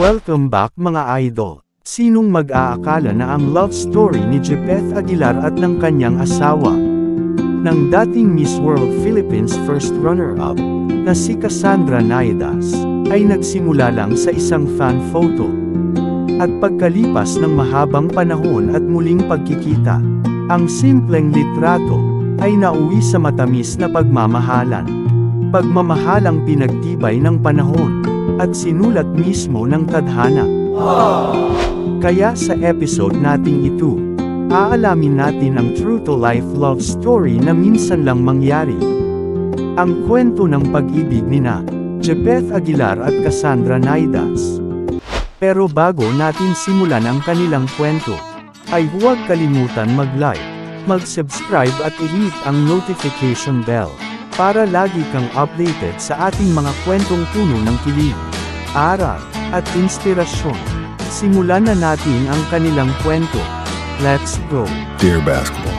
Welcome back mga idol. Sinong mag-aakala na ang love story ni Jepeth Aguilar at ng kanyang asawa, ng dating Miss World Philippines first runner-up, na si Cassandra Naidas, ay nagsimula lang sa isang fan photo. At pagkalipas ng mahabang panahon at muling pagkikita, ang simpleng litrato ay nauwi sa matamis na pagmamahalan. Pagmamahalang pinagtibay ng panahon, at sinulat mismo ng tadhana. Kaya sa episode nating ito, aalamin natin ang true-to-life love story na minsan lang mangyari. Ang kwento ng pag-ibig nina Jepeth Aguilar at Cassandra Naidas. Pero bago natin simulan ang kanilang kwento, ay huwag kalimutan mag-like, mag-subscribe at i-hit ang notification bell, para lagi kang updated sa ating mga kwentong puno ng kilig, aral, at inspirasyon. Simulan na natin ang kanilang kwento. Let's go! Dear Basketball.